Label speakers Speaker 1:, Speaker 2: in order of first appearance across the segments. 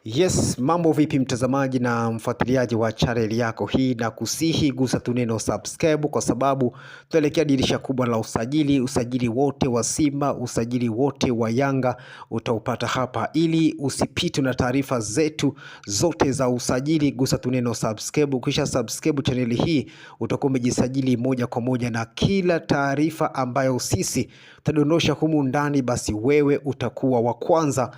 Speaker 1: Yes, mambo vipi mtazamaji na mfuatiliaji wa channel yako hii, na kusihi gusa tu neno subscribe kwa sababu tuelekea dirisha kubwa la usajili. Usajili wote wa Simba, usajili wote wa Yanga utaupata hapa. Ili usipitwe na taarifa zetu zote za usajili, gusa tu neno subscribe. Ukisha subscribe channel hii utakuwa umejisajili moja kwa moja, na kila taarifa ambayo sisi tutadondosha humu ndani, basi wewe utakuwa wa kwanza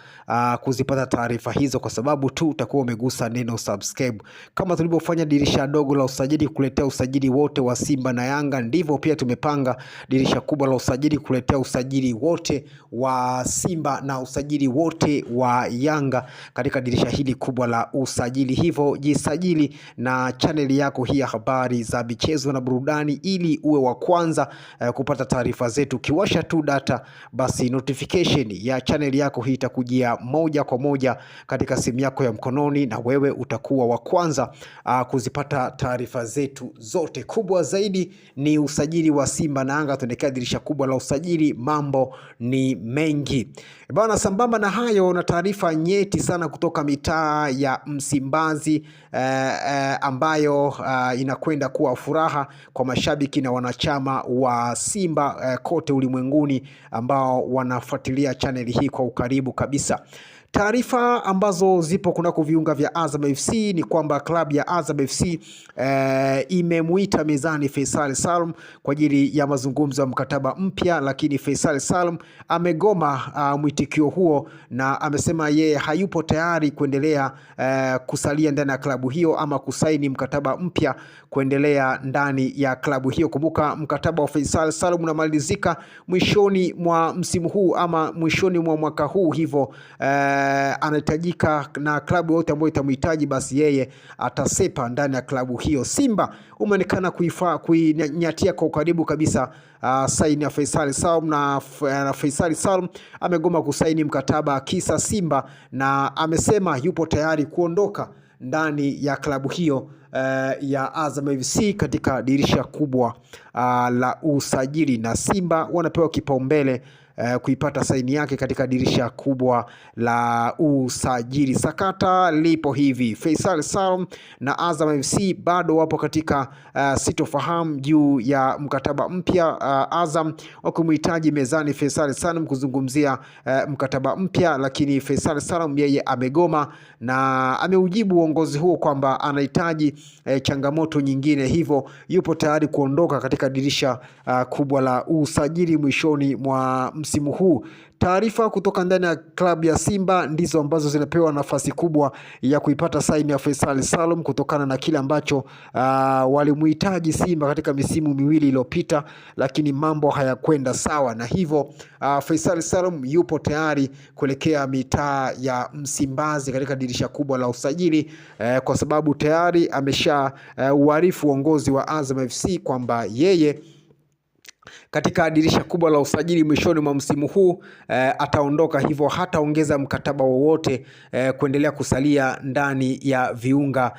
Speaker 1: kuzipata taarifa hizo, kwa sababu tu utakuwa umegusa neno subscribe. Kama tulivyofanya dirisha dogo la usajili kuletea usajili wote wa Simba na Yanga, ndivyo pia tumepanga dirisha kubwa la usajili kuletea usajili wote wa Simba na usajili wote wa Yanga katika dirisha hili kubwa la usajili. Hivyo jisajili na channel yako hii ya habari za michezo na burudani, ili uwe wa kwanza kupata taarifa zetu. Kiwasha tu data, basi notification ya channel yako hii itakujia moja kwa moja katika simu yako ya mkononi, na wewe utakuwa wa kwanza kuzipata taarifa zetu zote. Kubwa zaidi ni usajili wa Simba na Yanga, tunaelekea dirisha kubwa la usajili, mambo ni mengi bana. Sambamba na hayo, na taarifa nyeti sana kutoka mitaa ya Msimbazi ambayo inakwenda kuwa furaha kwa mashabiki na wanachama wa Simba kote ulimwenguni ambao wanafuatilia channel hii kwa ukaribu kabisa. Taarifa ambazo zipo kunako viunga vya Azam FC ni kwamba klabu ya Azam FC imemuita mezani Faisal Salum kwa ajili ya mazungumzo ya mkataba mpya, lakini Faisal Salum amegoma mwitikio huo, na amesema yeye hayupo tayari kuendelea kusalia ndani ya klabu hiyo ama kusaini mkataba mpya kuendelea ndani ya klabu hiyo. Kumbuka mkataba wa Faisal Salum unamalizika mwishoni mwa msimu huu ama mwishoni mwa mwaka huu, hivyo anahitajika na klabu yote ambayo itamhitaji, basi yeye atasepa ndani ya klabu hiyo. Simba umeonekana kuinyatia kwa ukaribu kabisa saini ya Faisal Salum, na Faisal Salum amegoma kusaini mkataba kisa Simba, na amesema yupo tayari kuondoka ndani ya klabu hiyo ya Azam FC katika dirisha kubwa la usajili, na Simba wanapewa kipaumbele kuipata saini yake katika dirisha kubwa la usajili. Sakata lipo hivi: Faisal Salum na Azam FC bado wapo katika sitofahamu juu ya mkataba mpya. Azam wakimhitaji mezani Faisal Salum kuzungumzia mkataba mpya, lakini Faisal Salum yeye amegoma na ameujibu uongozi huo kwamba anahitaji changamoto nyingine, hivyo yupo tayari kuondoka katika dirisha kubwa la usajili mwishoni mwa msimu huu. Taarifa kutoka ndani ya klabu ya Simba ndizo ambazo zinapewa nafasi kubwa ya kuipata saini ya Faisal Salum, kutokana na kile ambacho walimuhitaji Simba katika misimu miwili iliyopita, lakini mambo hayakwenda sawa, na hivyo Faisal Salum yupo tayari kuelekea mitaa ya Msimbazi katika dirisha kubwa la usajili kwa sababu tayari amesha uarifu uongozi wa Azam FC kwamba yeye katika dirisha kubwa la usajili mwishoni mwa msimu huu ataondoka, hivyo hataongeza mkataba wowote kuendelea kusalia ndani ya viunga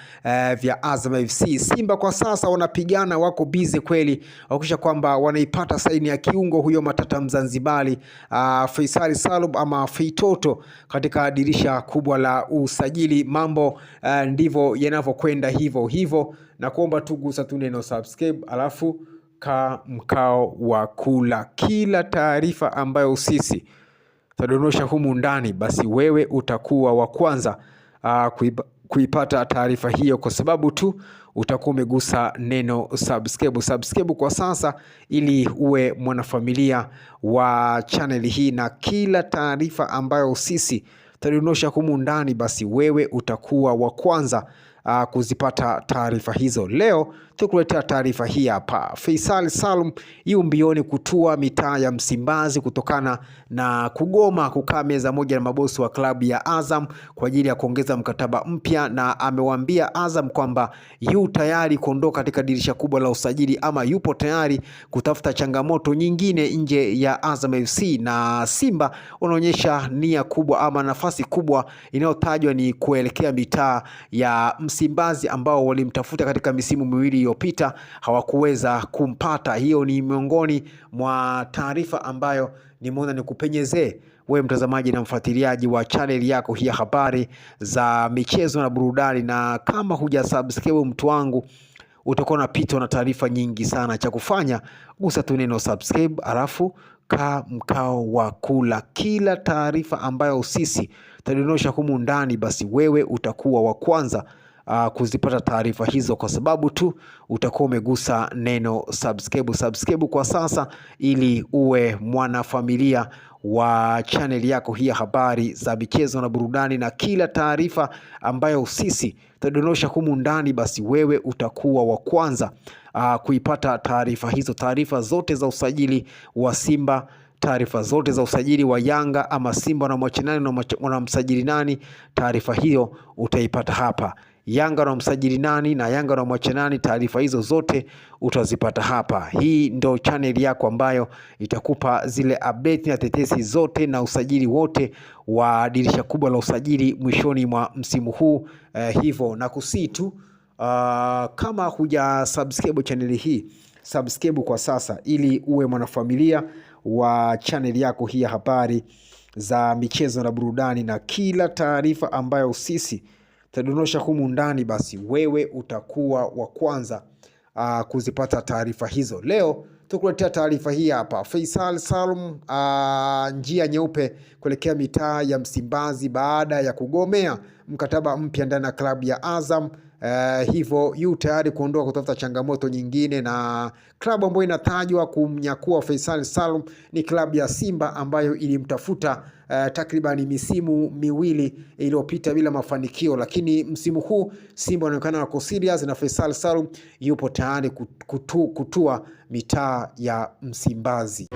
Speaker 1: vya Azam FC. Simba kwa sasa wanapigana, wako busy kweli wakisha kwamba wanaipata saini ya kiungo huyo matata Mzanzibari Faisal Salum ama Feitoto katika dirisha kubwa la usajili. Mambo ndivyo yanavyokwenda hivyo, na kuomba tu gusa tu neno subscribe, alafu mkao wa kula kila taarifa ambayo sisi tutadondosha humu ndani, basi wewe utakuwa wa kwanza kuipata taarifa hiyo, kwa sababu tu utakuwa umegusa neno subscribe kwa sasa, ili uwe mwanafamilia wa channel hii, na kila taarifa ambayo sisi tutadondosha humu ndani, basi wewe utakuwa wa kwanza kuzipata taarifa hizo. Leo tukuletea taarifa hii hapa: Faisal Salum yu mbioni kutua mitaa ya Msimbazi kutokana na kugoma kukaa meza moja na mabosi wa klabu ya Azam kwa ajili ya kuongeza mkataba mpya, na amewaambia Azam kwamba yu tayari kuondoka katika dirisha kubwa la usajili, ama yupo tayari kutafuta changamoto nyingine nje ya Azam FC. Na Simba wanaonyesha nia kubwa ama nafasi kubwa inayotajwa ni kuelekea mitaa ya Msimbazi ambao walimtafuta katika misimu miwili iliyopita hawakuweza kumpata. Hiyo ni miongoni mwa taarifa ambayo nimeona nikupenyezee wewe mtazamaji na mfuatiliaji wa channel yako hii ya habari za michezo na burudani, na kama hujasubscribe mtu wangu utakuwa unapitwa na taarifa nyingi sana. Cha kufanya gusa tu neno subscribe, alafu kaa mkao wa kula kila taarifa ambayo sisi tutadondosha humu ndani, basi wewe utakuwa wa kwanza kuzipata taarifa hizo, kwa sababu tu utakuwa umegusa neno subscribe. Subscribe kwa sasa ili uwe mwanafamilia wa channel yako hii ya habari za michezo na burudani, na kila taarifa ambayo sisi tutadondosha humu ndani, basi wewe utakuwa wa kwanza kuipata taarifa hizo. Taarifa zote za usajili wa Simba, taarifa zote za usajili wa Yanga, ama Simba wanamwacha nani na wanamsajili nani, taarifa hiyo utaipata hapa. Yanga wanamsajili nani na Yanga wanamwacha nani, taarifa hizo zote utazipata hapa. Hii ndo channel yako ambayo itakupa zile update na tetesi zote na usajili wote wa dirisha kubwa la usajili mwishoni mwa msimu huu. Hivyo na kusii tu kama huja subscribe channel hii, subscribe kwa sasa ili uwe mwanafamilia wa channel yako hii ya habari za michezo na burudani, na kila taarifa ambayo sisi tutadondosha humu ndani, basi wewe utakuwa wa kwanza kuzipata taarifa hizo. Leo tukuletea taarifa hii hapa. Faisal Salum njia nyeupe kuelekea mitaa ya Msimbazi baada ya kugomea mkataba mpya ndani ya klabu ya Azam. Hivyo yu tayari kuondoka kutafuta changamoto nyingine, na klabu ambayo inatajwa kumnyakua Faisal Salum ni klabu ya Simba ambayo ilimtafuta takribani misimu miwili iliyopita bila mafanikio, lakini msimu huu Simba wanaonekana wako serious na Faisal Salum yupo tayari kutua mitaa ya Msimbazi.